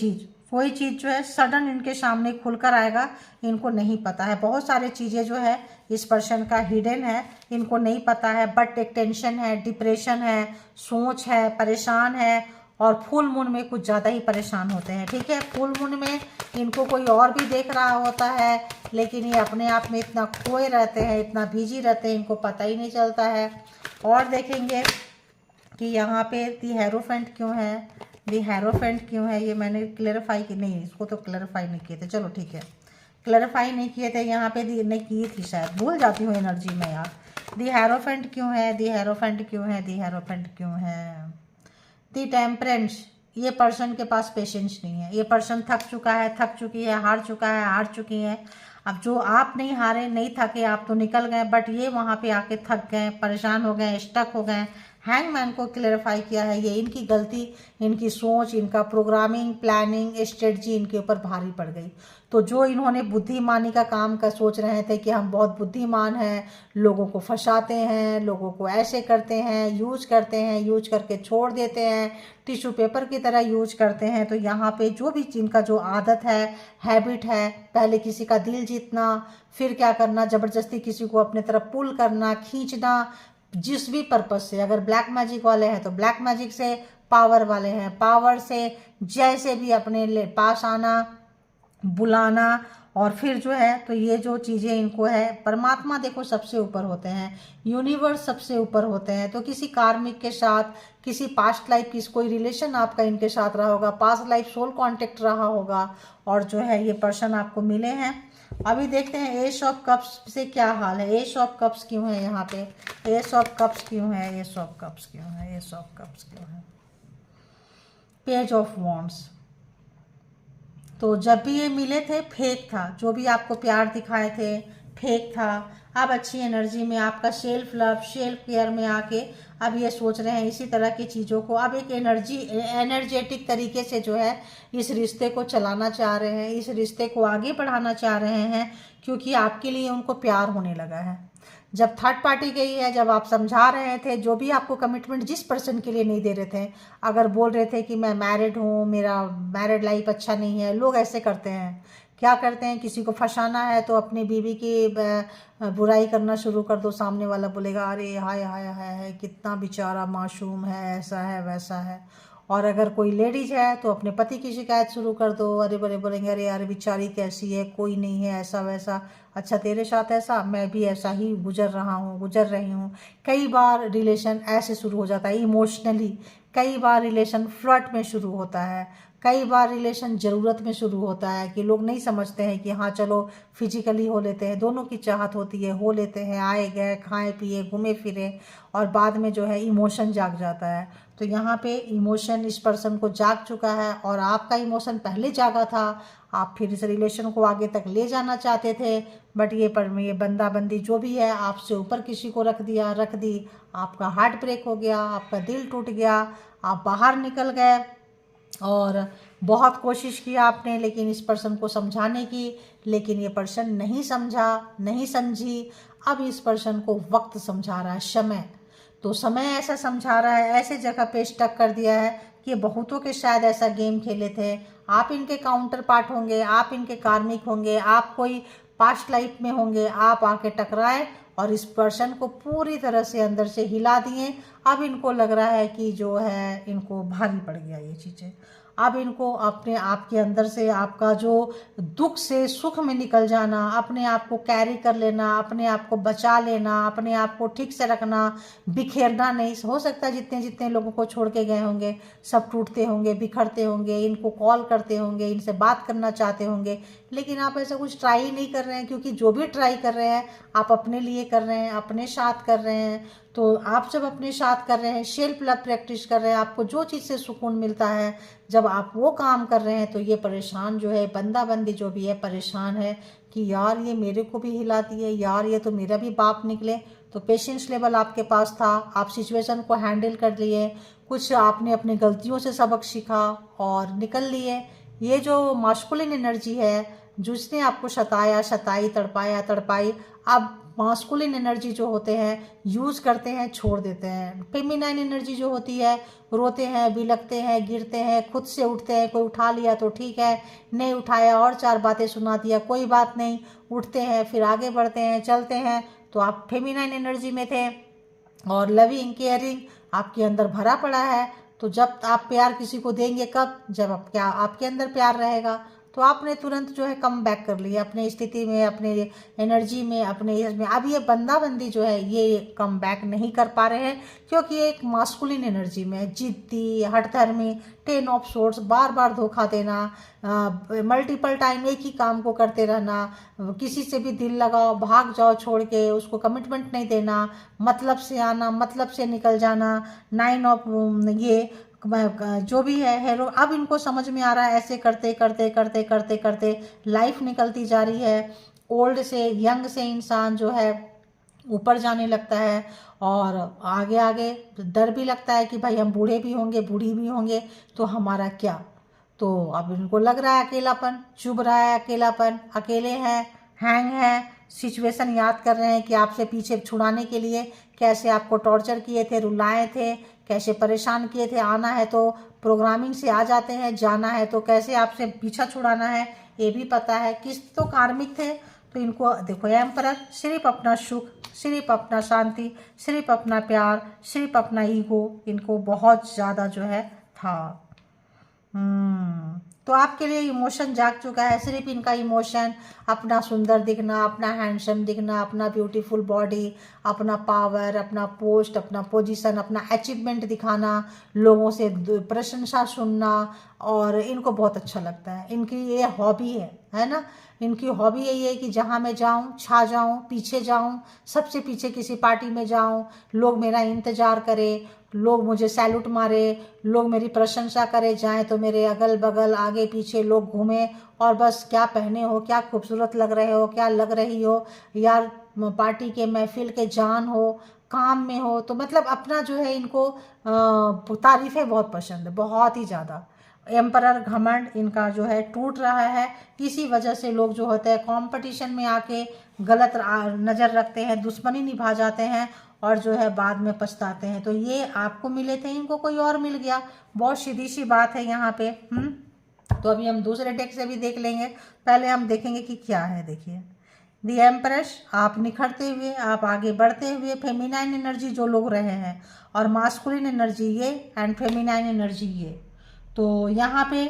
चीज़ जो है सडन इनके सामने खुलकर आएगा, इनको नहीं पता है। बहुत सारे चीज़ें जो है इस पर्सन का हिडन है, इनको नहीं पता है। बट एक टेंशन है, डिप्रेशन है, सोच है, परेशान है, और फुल मून में कुछ ज़्यादा ही परेशान होते हैं, ठीक है। फुल मून में इनको कोई और भी देख रहा होता है, लेकिन ये अपने आप में इतना खोए रहते हैं, इतना बिजी रहते हैं, इनको पता ही नहीं चलता है। और देखेंगे कि यहाँ पे दी हेरोफेंट क्यों है, दी हेरोफेंट क्यों है, ये मैंने क्लैरिफाई की नहीं, इसको तो क्लैरिफाई नहीं किए थे, चलो ठीक है, क्लैरिफाई नहीं किए थे यहाँ पे, दी नहीं की थी शायद, भूल जाती हूँ एनर्जी में यार। दी हेरोफेंट क्यों है, दी हेरोफेंट क्यों है, दी हेरोफेंट क्यों है। दी टेम्परेंस, ये पर्सन के पास पेशेंस नहीं है, ये पर्सन थक चुका है, थक चुकी है, हार चुका है, हार चुकी है। अब जो आप नहीं हारे, नहीं थके, आप तो निकल गए, बट ये वहाँ पे आके थक गए, परेशान हो गए, स्टक हो गए। हैंगमैन को क्लेरिफाई किया है, ये इनकी गलती, इनकी सोच, इनका प्रोग्रामिंग, प्लानिंग, स्ट्रेटजी इनके ऊपर भारी पड़ गई। तो जो इन्होंने बुद्धिमानी का काम का सोच रहे थे कि हम बहुत बुद्धिमान हैं, लोगों को फंसाते हैं, लोगों को ऐसे करते हैं, यूज करते हैं, यूज करके छोड़ देते हैं, टिश्यू पेपर की तरह यूज करते हैं। तो यहाँ पे जो भी जिनका जो आदत है, हैबिट है, पहले किसी का दिल जीतना, फिर क्या करना, ज़बरदस्ती किसी को अपने तरफ पुल करना, खींचना, जिस भी पर्पज से। अगर ब्लैक मैजिक वाले हैं तो ब्लैक मैजिक से, पावर वाले हैं पावर से, जैसे भी अपने पास आना, बुलाना, और फिर जो है तो ये जो चीज़ें इनको है, परमात्मा देखो सबसे ऊपर होते हैं, यूनिवर्स सबसे ऊपर होते हैं। तो किसी कार्मिक के साथ, किसी पास्ट लाइफ की कोई रिलेशन आपका इनके साथ रहा होगा, पास्ट लाइफ सोल कांटेक्ट रहा होगा, और जो है ये पर्सन आपको मिले हैं। अभी देखते हैं एस ऑफ कप्स से क्या हाल है। एस ऑफ कप्स क्यों है यहाँ पे, एस ऑफ कप्स क्यों है, एस ऑफ कप्स क्यों है, एस ऑफ कप्स क्यों है। पेज ऑफ वॉन्ड्स, तो जब भी ये मिले थे फेक था, जो भी आपको प्यार दिखाए थे फेक था। अब अच्छी एनर्जी में आपका सेल्फ लव, सेल्फ केयर में आके अब ये सोच रहे हैं इसी तरह की चीज़ों को, अब एक एनर्जेटिक तरीके से जो है इस रिश्ते को चलाना चाह रहे हैं, इस रिश्ते को आगे बढ़ाना चाह रहे हैं, क्योंकि आपके लिए उनको प्यार होने लगा है। जब थर्ड पार्टी गई है, जब आप समझा रहे थे, जो भी आपको कमिटमेंट जिस पर्सन के लिए नहीं दे रहे थे, अगर बोल रहे थे कि मैं मैरिड हूँ, मेरा मैरिड लाइफ अच्छा नहीं है, लोग ऐसे करते हैं क्या करते हैं, किसी को फंसाना है तो अपनी बीवी की बुराई करना शुरू कर दो, सामने वाला बोलेगा अरे हाय हाय हाय हाय कितना बेचारा मासूम है, ऐसा है वैसा है। और अगर कोई लेडीज है तो अपने पति की शिकायत शुरू कर दो, अरे बड़े बोलेंगे अरे यार बेचारी कैसी है, कोई नहीं है, ऐसा वैसा। अच्छा तेरे साथ ऐसा, मैं भी ऐसा ही गुजर रहा हूँ, गुजर रही हूँ। कई बार रिलेशन ऐसे शुरू हो जाता है इमोशनली, कई बार रिलेशन फ्लर्ट में शुरू होता है, कई बार रिलेशन ज़रूरत में शुरू होता है कि लोग नहीं समझते हैं कि हाँ चलो फिजिकली हो लेते हैं, दोनों की चाहत होती है, हो लेते हैं, आए गए खाए पिए घूमे फिरे, और बाद में जो है इमोशन जाग जाता है। तो यहाँ पे इमोशन इस पर्सन को जाग चुका है और आपका इमोशन पहले जागा था, आप फिर इस रिलेशन को आगे तक ले जाना चाहते थे, बट ये बंदा बंदी जो भी है आपसे ऊपर किसी को रख दी, आपका हार्ट ब्रेक हो गया, आपका दिल टूट गया, आप बाहर निकल गए और बहुत कोशिश की आपने लेकिन इस पर्सन को समझाने की, लेकिन ये पर्सन नहीं समझा, नहीं समझी। अब इस पर्सन को वक्त समझा रहा है, समय। तो समय ऐसा समझा रहा है, ऐसे जगह पे स्टक कर दिया है कि बहुतों के शायद ऐसा गेम खेले थे। आप इनके काउंटर पार्ट होंगे, आप इनके कार्मिक होंगे, आप कोई पास्ट लाइफ में होंगे, आप आके टकराए और इस पर्सन को पूरी तरह से अंदर से हिला दिए। अब इनको लग रहा है कि जो है इनको भारी पड़ गया ये चीज़ें। अब इनको अपने आप के अंदर से आपका जो दुख से सुख में निकल जाना, अपने आप को कैरी कर लेना, अपने आप को बचा लेना, अपने आप को ठीक से रखना, बिखेरना नहीं। हो सकता है जितने जितने लोगों को छोड़ के गए होंगे सब टूटते होंगे, बिखरते होंगे, इनको कॉल करते होंगे, इनसे बात करना चाहते होंगे, लेकिन आप ऐसा कुछ ट्राई नहीं कर रहे हैं, क्योंकि जो भी ट्राई कर रहे हैं आप अपने लिए कर रहे हैं, अपने साथ कर रहे हैं। तो आप जब अपने साथ कर रहे हैं, सेल्फ लव प्रैक्टिस कर रहे हैं, आपको जो चीज़ से सुकून मिलता है जब आप वो काम कर रहे हैं, तो ये परेशान जो है बंदा बंदी जो भी है परेशान है कि यार ये मेरे को भी हिलाती है, यार ये तो मेरा भी बाप निकले। तो पेशेंस लेवल आपके पास था, आप सिचुएशन को हैंडल कर लिए, कुछ आपने अपनी गलतियों से सबक सीखा और निकल लिए। ये जो मास्कुलिन एनर्जी है जिसने आपको सताया, सताई, तड़पाया, तड़पाई, अब मास्कुलिन एनर्जी जो होते हैं यूज़ करते हैं, छोड़ देते हैं। फेमिनाइन एनर्जी जो होती है रोते हैं, बिलखते हैं, गिरते हैं, खुद से उठते हैं, कोई उठा लिया तो ठीक है, नहीं उठाया और चार बातें सुना दिया कोई बात नहीं, उठते हैं फिर आगे बढ़ते हैं, चलते हैं। तो आप फेमिनाइन एनर्जी में थे और लविंग केयरिंग आपके अंदर भरा पड़ा है। तो जब आप प्यार किसी को देंगे, कब? जब आपके अंदर प्यार रहेगा। तो आपने तुरंत जो है कम बैक कर लिया अपने स्थिति में, अपने एनर्जी में, अपने इसमें। अब ये बंदा बंदी जो है ये कम बैक नहीं कर पा रहे हैं, क्योंकि ये एक मास्कुलिन एनर्जी में है, जिद्दी, हठधर्मी, 10 ऑफ सोर्ड्स, बार बार धोखा देना, मल्टीपल टाइम एक ही काम को करते रहना, किसी से भी दिल लगाओ भाग जाओ छोड़ के, उसको कमिटमेंट नहीं देना, मतलब से आना मतलब से निकल जाना, 9 ऑफ ये जो भी है हेरो। अब इनको समझ में आ रहा है ऐसे करते करते करते करते करते लाइफ निकलती जा रही है, ओल्ड से यंग से इंसान जो है ऊपर जाने लगता है और आगे आगे डर भी लगता है कि भाई हम बूढ़े भी होंगे, बूढ़ी भी होंगे, तो हमारा क्या। तो अब इनको लग रहा है अकेलापन, चुभ रहा है अकेलापन, अकेले हैं, हैंग है, सिचुएशन याद कर रहे हैं कि आपसे पीछे छुड़ाने के लिए कैसे आपको टॉर्चर किए थे, रुलाए थे, कैसे परेशान किए थे। आना है तो प्रोग्रामिंग से आ जाते हैं, जाना है तो कैसे आपसे पीछा छुड़ाना है ये भी पता है। किस तो कार्मिक थे, तो इनको देखो एम्परर, सिर्फ अपना सुख, सिर्फ अपना शांति, सिर्फ अपना प्यार, सिर्फ अपना ईगो इनको बहुत ज़्यादा जो है था। तो आपके लिए इमोशन जाग चुका है, सिर्फ इनका इमोशन अपना सुंदर दिखना, अपना हैंडसम दिखना, अपना ब्यूटीफुल बॉडी, अपना पावर, अपना पोस्ट, अपना पोजीशन, अपना अचीवमेंट दिखाना, लोगों से प्रशंसा सुनना, और इनको बहुत अच्छा लगता है। इनकी ये हॉबी है ना, इनकी हॉबी यही है कि जहाँ मैं जाऊँ छा जाऊँ, पीछे जाऊँ, सबसे पीछे किसी पार्टी में जाऊँ, लोग मेरा इंतज़ार करें, लोग मुझे सैल्यूट मारे, लोग मेरी प्रशंसा करें, जाएं तो मेरे अगल बगल आगे पीछे लोग घूमें और बस क्या पहने हो, क्या खूबसूरत लग रहे हो, क्या लग रही हो यार, पार्टी के महफिल के जान हो, काम में हो। तो मतलब अपना जो है इनको तारीफ़ें बहुत पसंद है, बहुत ही ज़्यादा। एम्परर घमंड इनका जो है टूट रहा है, इसी वजह से लोग जो होते हैं कंपटीशन में आके गलत नज़र रखते हैं, दुश्मनी निभा जाते हैं और जो है बाद में पछताते हैं। तो ये आपको मिले थे, इनको कोई और मिल गया, बहुत सीधी सी बात है यहाँ पे। तो अभी हम दूसरे डेक से भी देख लेंगे, पहले हम देखेंगे कि क्या है। देखिए दी एम्प्रेस, आप निखरते हुए, आप आगे बढ़ते हुए, फेमिनाइन एनर्जी जो लोग रहे हैं, और मास्कुलिन एनर्जी ये, एंड फेमिनाइन एनर्जी ये। तो यहाँ पे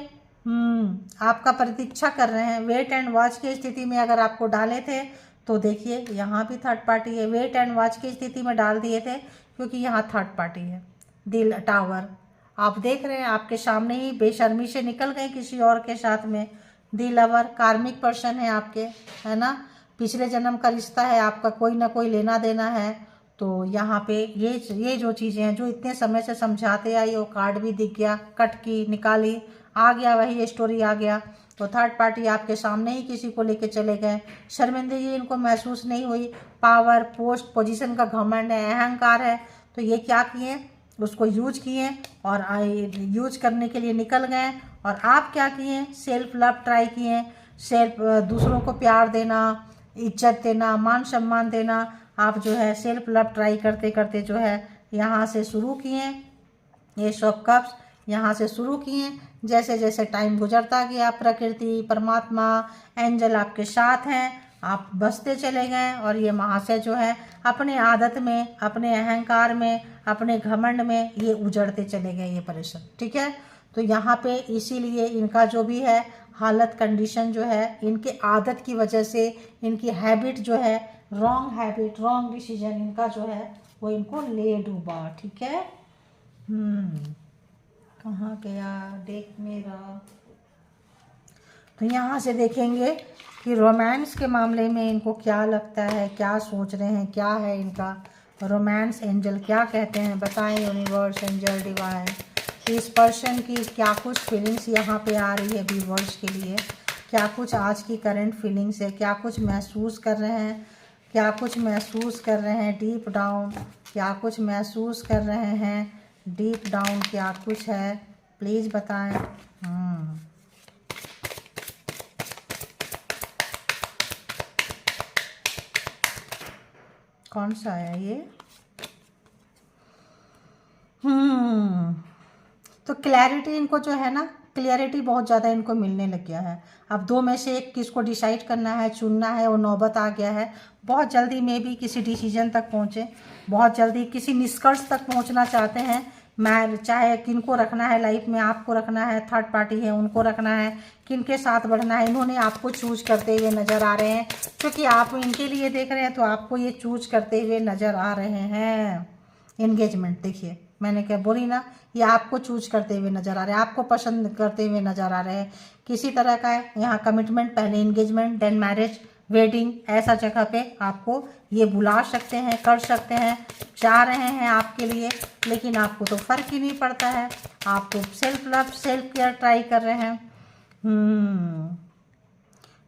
आपका प्रतीक्षा कर रहे हैं। वेट एंड वॉच की स्थिति में अगर आपको डाले थे तो देखिए यहाँ भी थर्ड पार्टी है। वेट एंड वॉच की स्थिति में डाल दिए थे क्योंकि यहाँ थर्ड पार्टी है। दिल टावर आप देख रहे हैं, आपके सामने ही बेशर्मी से निकल गए किसी और के साथ में। दी लवर, कार्मिक पर्सन है आपके, है ना, पिछले जन्म का रिश्ता है आपका, कोई ना कोई लेना देना है। तो यहाँ पे ये जो चीज़ें हैं जो इतने समय से समझाते आई, वो कार्ड भी दिख गया, कट की निकाली, आ गया, वही स्टोरी आ गया। तो थर्ड पार्टी आपके सामने ही किसी को लेके चले गए। शर्मिंदगी इनको महसूस नहीं हुई। पावर, पोस्ट, पोजीशन का घमंड है, अहंकार है। तो ये क्या किए, उसको यूज किए और यूज करने के लिए निकल गए। और आप क्या किए, सेल्फ लव ट्राई किए, सेल्फ दूसरों को प्यार देना, इज्जत देना, मान सम्मान देना। आप जो है सेल्फ लव ट्राई करते करते जो है यहाँ से शुरू किए, ये सब कप्स यहाँ से शुरू किए। जैसे जैसे टाइम गुजरता गया, प्रकृति, परमात्मा, एंजल आपके साथ हैं, आप बसते चले गए। और ये महाशय जो है अपने आदत में, अपने अहंकार में, अपने घमंड में ये उजड़ते चले गए, ये परेशान। ठीक है, तो यहाँ पे इसीलिए इनका जो भी है हालत, कंडीशन जो है, इनके आदत की वजह से, इनकी हैबिट जो है, रॉन्ग हैबिट, रॉन्ग डिसीजन इनका जो है वो इनको ले डूबा। ठीक है, कहाँ गया डेक मेरा। तो यहाँ से देखेंगे कि रोमांस के मामले में इनको क्या लगता है, क्या सोच रहे हैं, क्या है इनका रोमांस। एंजल क्या कहते हैं, बताएं यूनिवर्स, एंजल, डिवाइन। इस पर्सन की क्या कुछ फीलिंग्स यहाँ पे आ रही है व्यूवर्स के लिए, क्या कुछ आज की करंट फीलिंग्स है, क्या कुछ महसूस कर रहे हैं, क्या कुछ महसूस कर रहे हैं डीप डाउन, क्या कुछ महसूस कर रहे हैं डीप डाउन, क्या कुछ है, प्लीज़ बताएं। कौन सा है ये। तो क्लैरिटी इनको जो है ना, क्लियरिटी बहुत ज़्यादा इनको मिलने लग गया है। अब दो में से एक किसको डिसाइड करना है, चुनना है, वो नौबत आ गया है। बहुत जल्दी में भी किसी डिसीजन तक पहुँचे, बहुत जल्दी किसी निष्कर्ष तक पहुँचना चाहते हैं। मैं चाहे किनको रखना है लाइफ में, आपको रखना है, थर्ड पार्टी है उनको रखना है, किनके साथ बढ़ना है, इन्होंने आपको चूज करते हुए नज़र आ रहे हैं। क्योंकि आप इनके लिए देख रहे हैं तो आपको ये चूज करते हुए नज़र आ रहे हैं। एंगेजमेंट देखिए, मैंने क्या बोली ना, ये आपको चूज करते हुए नज़र आ रहे हैं, आपको पसंद करते हुए नज़र आ रहे हैं। किसी तरह का है यहाँ कमिटमेंट, पहले एंगेजमेंट देन मैरिज, वेडिंग, ऐसा जगह पे आपको ये बुला सकते हैं, कर सकते हैं, चाह रहे हैं आपके लिए। लेकिन आपको तो फ़र्क ही नहीं पड़ता है, आप तो self love, self care try कर रहे हैं।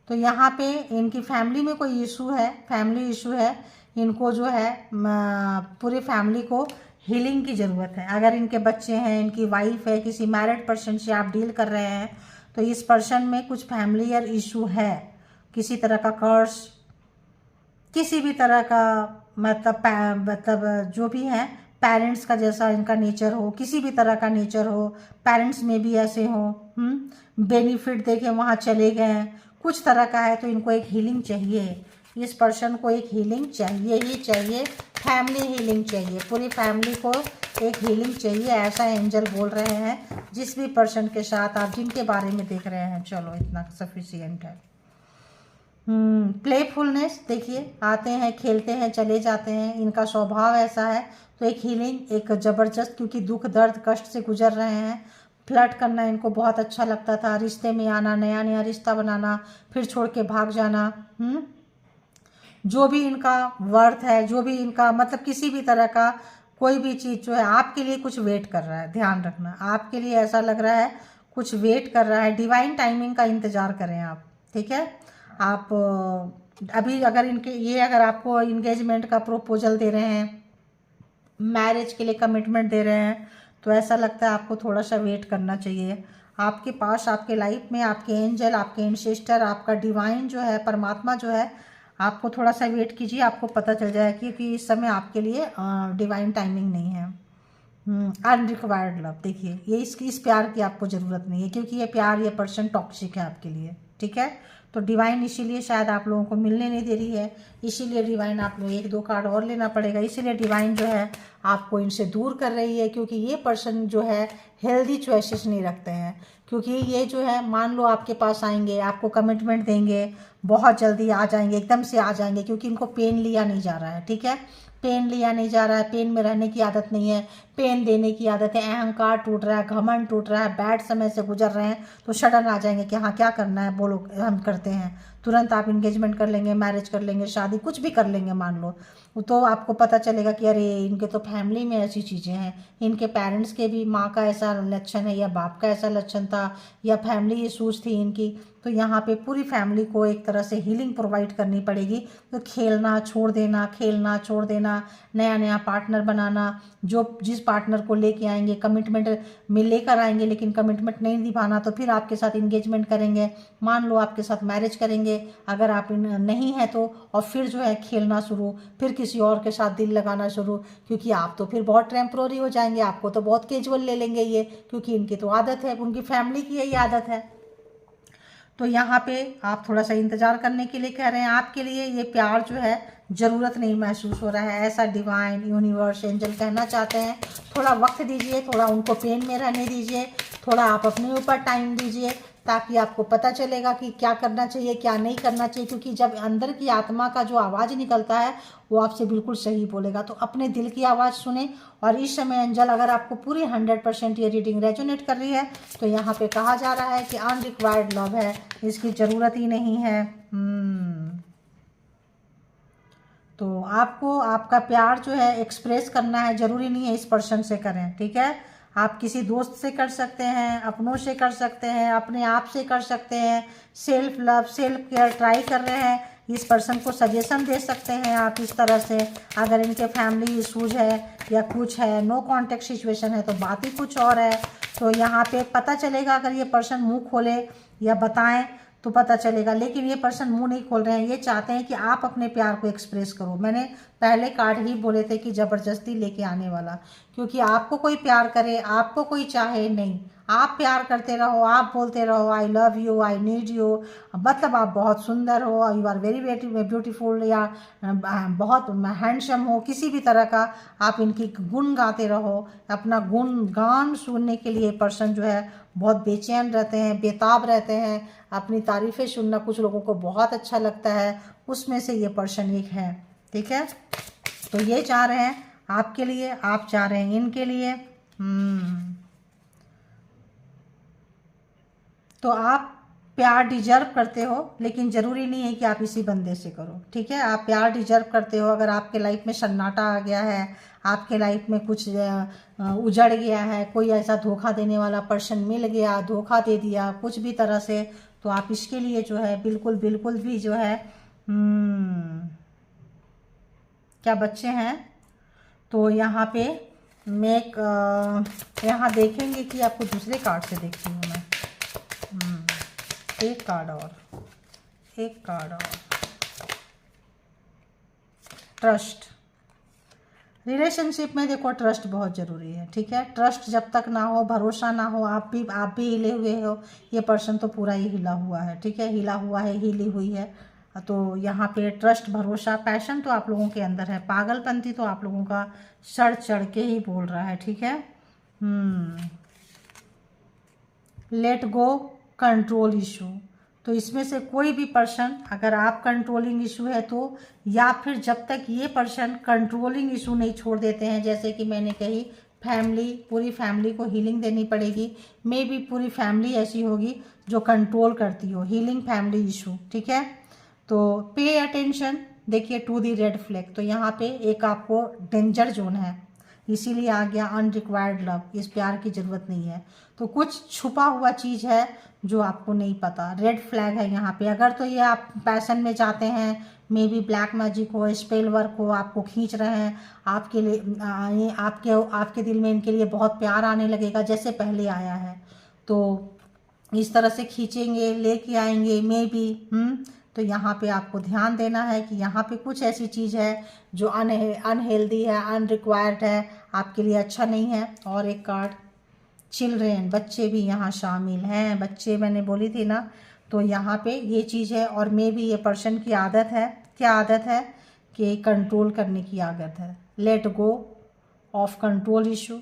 तो यहाँ पे इनकी फैमिली में कोई इशू है, फैमिली इशू है। इनको जो है पूरी फैमिली को हीलिंग की ज़रूरत है। अगर इनके बच्चे हैं, इनकी वाइफ है, किसी मैरिड पर्सन से आप डील कर रहे हैं तो इस पर्सन में कुछ फैमिलियर इशू है, किसी तरह का कर्स, किसी भी तरह का, मतलब जो भी है, पेरेंट्स का जैसा इनका नेचर हो, किसी भी तरह का नेचर हो, पेरेंट्स में भी ऐसे हो, बेनिफिट देके वहाँ चले गए, कुछ तरह का है। तो इनको एक हीलिंग चाहिए, इस पर्सन को एक हीलिंग चाहिए ही चाहिए, फैमिली हीलिंग चाहिए, पूरी फैमिली को एक हीलिंग चाहिए, ऐसा एंजल बोल रहे हैं। जिस भी पर्सन के साथ आप जिनके बारे में देख रहे हैं, चलो इतना सफिशिएंट है। प्लेफुलनेस देखिए, आते हैं, खेलते हैं, चले जाते हैं, इनका स्वभाव ऐसा है। तो एक हीलिंग, एक ज़बरदस्त, क्योंकि दुख दर्द कष्ट से गुजर रहे हैं। फ्लर्ट करना इनको बहुत अच्छा लगता था, रिश्ते में आना, नया नया रिश्ता बनाना, फिर छोड़ के भाग जाना। जो भी इनका वर्थ है, जो भी इनका मतलब किसी भी तरह का कोई भी चीज़ जो है आपके लिए कुछ वेट कर रहा है, ध्यान रखना, आपके लिए ऐसा लग रहा है कुछ वेट कर रहा है। डिवाइन टाइमिंग का इंतज़ार करें आप, ठीक है। आप अभी अगर अगर आपको इंगेजमेंट का प्रपोजल दे रहे हैं, मैरिज के लिए कमिटमेंट दे रहे हैं, तो ऐसा लगता है आपको थोड़ा सा वेट करना चाहिए। आपके पास, आपके लाइफ में आपके एंजल, आपके एंसेस्टर, आपका डिवाइन जो है, परमात्मा जो है, आपको थोड़ा सा वेट कीजिए, आपको पता चल जाएगा कि इस समय आपके लिए डिवाइन टाइमिंग नहीं है। अनरिक्वायर्ड लव, देखिए ये इस प्यार की आपको ज़रूरत नहीं है, क्योंकि ये प्यार, ये पर्सन टॉक्सिक है आपके लिए, ठीक है। तो डिवाइन इसीलिए शायद आप लोगों को मिलने नहीं दे रही है, इसीलिए डिवाइन आप लोग 1-2 कार्ड और लेना पड़ेगा, इसीलिए डिवाइन जो है आपको इनसे दूर कर रही है, क्योंकि ये पर्सन जो है हेल्दी चॉइसेस नहीं रखते हैं। क्योंकि ये जो है, मान लो आपके पास आएंगे, आपको कमिटमेंट देंगे, बहुत जल्दी आ जाएंगे, एकदम से आ जाएंगे, क्योंकि इनको पेन लिया नहीं जा रहा है, ठीक है। पेन लिया नहीं जा रहा है, पेन में रहने की आदत नहीं है, पेन देने की आदत है, अहंकार टूट रहा है, घमंड टूट रहा है, बैड समय से गुजर रहे हैं, तो सडन आ जाएंगे कि हाँ क्या करना है बोलो, हम करते हैं, तुरंत आप इंगेजमेंट कर लेंगे, मैरिज कर लेंगे, शादी कुछ भी कर लेंगे मान लो। तो आपको पता चलेगा कि अरे इनके तो फैमिली में ऐसी चीज़ें हैं, इनके पेरेंट्स के भी माँ का ऐसा लक्षण है या बाप का ऐसा लक्षण था, या फैमिली इशूज़ थी इनकी। तो यहाँ पे पूरी फैमिली को एक तरह से हीलिंग प्रोवाइड करनी पड़ेगी। तो खेलना छोड़ देना, खेलना छोड़ देना, नया नया पार्टनर बनाना, जो जिस पार्टनर को लेके आएंगे कमिटमेंट में लेकर आएंगे, लेकिन कमिटमेंट नहीं निभाना, तो फिर आपके साथ इंगेजमेंट करेंगे, मान लो आपके साथ मैरिज करेंगे, अगर आप नहीं है तो, और फिर जो है खेलना शुरू, फिर किसी और के साथ दिल लगाना शुरू, क्योंकि आप तो फिर बहुत टेम्प्रोरी हो जाएंगे, आपको तो बहुत कैजुअल ले लेंगे ये, क्योंकि इनकी तो आदत है, उनकी फैमिली की यही आदत है। तो यहाँ पे आप थोड़ा सा इंतज़ार करने के लिए कह रहे हैं, आपके लिए ये प्यार जो है ज़रूरत नहीं महसूस हो रहा है, ऐसा डिवाइन, यूनिवर्स, एंजल कहना चाहते हैं। थोड़ा वक्त दीजिए, थोड़ा उनको पेन में रहने दीजिए, थोड़ा आप अपने ऊपर टाइम दीजिए, ताकि आपको पता चलेगा कि क्या करना चाहिए, क्या नहीं करना चाहिए। क्योंकि जब अंदर की आत्मा का जो आवाज़ निकलता है वो आपसे बिल्कुल सही बोलेगा। तो अपने दिल की आवाज़ सुने। और इस समय एंजल, अगर आपको पूरी 100% ये रीडिंग रेजोनेट कर रही है, तो यहाँ पे कहा जा रहा है कि अनरिक्वायर्ड लव है, इसकी ज़रूरत ही नहीं है। तो आपको आपका प्यार जो है एक्सप्रेस करना है, ज़रूरी नहीं है इस पर्सन से करें, ठीक है। आप किसी दोस्त से कर सकते हैं, अपनों से कर सकते हैं, अपने आप से कर सकते हैं। Self love, self care try कर रहे हैं, इस पर्सन को सजेशन दे सकते हैं आप इस तरह से। अगर इनके फैमिली इशूज़ है या कुछ है, नो कॉन्टेक्ट सिचुएशन है, तो बात ही कुछ और है। तो यहाँ पे पता चलेगा, अगर ये पर्सन मुँह खोले या बताएं तो पता चलेगा। लेकिन ये पर्सन मुंह नहीं खोल रहे हैं, ये चाहते हैं कि आप अपने प्यार को एक्सप्रेस करो। मैंने पहले कार्ड ही बोले थे कि ज़बरदस्ती लेके आने वाला, क्योंकि आपको कोई प्यार करे, आपको कोई चाहे नहीं, आप प्यार करते रहो, आप बोलते रहो I love you, I need you, मतलब आप बहुत सुंदर हो, यू आर वेरी ब्यूटीफुल, या बहुत हैंडसम हो, किसी भी तरह का आप इनकी गुण गाते रहो। अपना गुण गान सुनने के लिए पर्सन जो है बहुत बेचैन रहते हैं, बेताब रहते हैं, अपनी तारीफ़ें सुनना कुछ लोगों को बहुत अच्छा लगता है, उसमें से ये पर्सन एक है, ठीक है। तो ये चाह रहे हैं आपके लिए, आप चाह रहे हैं इनके लिए। तो आप प्यार डिजर्व करते हो, लेकिन ज़रूरी नहीं है कि आप इसी बंदे से करो, ठीक है। आप प्यार डिजर्व करते हो। अगर आपके लाइफ में सन्नाटा आ गया है, आपके लाइफ में कुछ उजड़ गया है, कोई ऐसा धोखा देने वाला पर्सन मिल गया, धोखा दे दिया कुछ भी तरह से, तो आप इसके लिए जो है बिल्कुल बिल्कुल भी जो है क्या बच्चे हैं। तो यहाँ पे मैं यहाँ देखेंगे कि आपको दूसरे कार्ड से देखती हूँ मैं। एक कार्ड और, एक कार्ड और, ट्रस्ट। रिलेशनशिप में देखो ट्रस्ट बहुत ज़रूरी है, ठीक है। ट्रस्ट जब तक ना हो, भरोसा ना हो, आप भी हिले हुए हो, ये पर्सन तो पूरा ही हिला हुआ है, ठीक है, हिला हुआ है, हिली हुई है। तो यहाँ पे ट्रस्ट, भरोसा, पैशन तो आप लोगों के अंदर है, पागलपंती तो आप लोगों का सड़ चढ़ के ही बोल रहा है, ठीक है। Let go, control issue. तो इसमें से कोई भी पर्सन, अगर आप कंट्रोलिंग इशू है तो, या फिर जब तक ये पर्सन कंट्रोलिंग इशू नहीं छोड़ देते हैं, जैसे कि मैंने कही फैमिली, पूरी फैमिली को हीलिंग देनी पड़ेगी। मे भी पूरी फैमिली ऐसी होगी जो कंट्रोल करती हो, हीलिंग फैमिली इशू, ठीक है। तो पे अटेंशन, देखिए टू दी रेड फ्लैग। तो यहाँ पे एक आपको डेंजर जोन है, इसीलिए आ गया अनरिक्वायर्ड लव, इस प्यार की ज़रूरत नहीं है। तो कुछ छुपा हुआ चीज़ है जो आपको नहीं पता, रेड फ्लैग है यहाँ पे। अगर तो ये आप पैशन में जाते हैं, मे बी ब्लैक मैजिक हो, स्पेल वर्क हो, आपको खींच रहे हैं, आपके लिए आपके दिल में इनके लिए बहुत प्यार आने लगेगा जैसे पहले आया है। तो इस तरह से खींचेंगे, लेके आएंगे, मे बी तो यहाँ पे आपको ध्यान देना है कि यहाँ पे कुछ ऐसी चीज़ है जो अनहेल्दी है, अनरिक्वायर्ड है, आपके लिए अच्छा नहीं है। और एक कार्ड चिल्ड्रेन, बच्चे भी यहाँ शामिल हैं, बच्चे मैंने बोली थी ना, तो यहाँ पे ये चीज़ है। और मे भी ये पर्सन की आदत है, क्या आदत है कि कंट्रोल करने की आदत है, let go of control issue.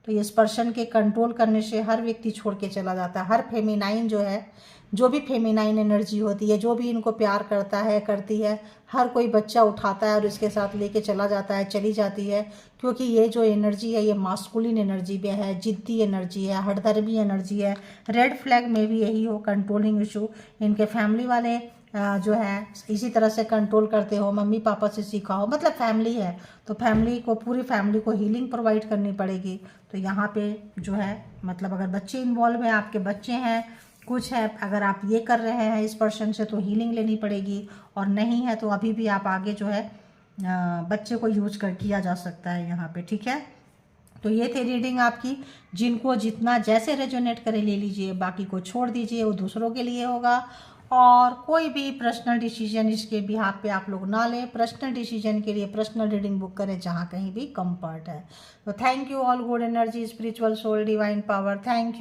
तो इस पर्सन के कंट्रोल करने से हर व्यक्ति छोड़ के चला जाता है। हर फेमिनाइन जो है, जो भी फेमिनाइन एनर्जी होती है, जो भी इनको प्यार करता है, करती है, हर कोई बच्चा उठाता है और इसके साथ लेके चला जाता है, चली जाती है। क्योंकि ये जो एनर्जी है ये मास्कुलिन एनर्जी भी है, जिद्दी एनर्जी है, हठधर्मी एनर्जी है। रेड फ्लैग में भी यही हो, कंट्रोलिंग इशू। इनके फैमिली वाले जो है इसी तरह से कंट्रोल करते हो, मम्मी पापा से सीखा हो, मतलब फैमिली है तो फैमिली को, पूरी फैमिली को हीलिंग प्रोवाइड करनी पड़ेगी। तो यहाँ पे जो है मतलब अगर बच्चे इन्वॉल्व हैं, आपके बच्चे हैं, कुछ है, अगर आप ये कर रहे हैं इस पर्सन से तो हीलिंग लेनी पड़ेगी, और नहीं है तो अभी भी आप आगे जो है बच्चे को यूज कर किया जा सकता है यहाँ पे, ठीक है। तो ये थी रीडिंग आपकी। जिनको जितना जैसे रेजोनेट करे ले लीजिए, बाकी को छोड़ दीजिए, वो दूसरों के लिए होगा। और कोई भी पर्सनल डिसीजन इसके बिहाफ पे आप लोग ना लें। पर्सनल डिसीजन के लिए पर्सनल रीडिंग बुक करें जहाँ कहीं भी कंफर्ट है। तो thank you all, good energy, spiritual soul, divine power, thank you.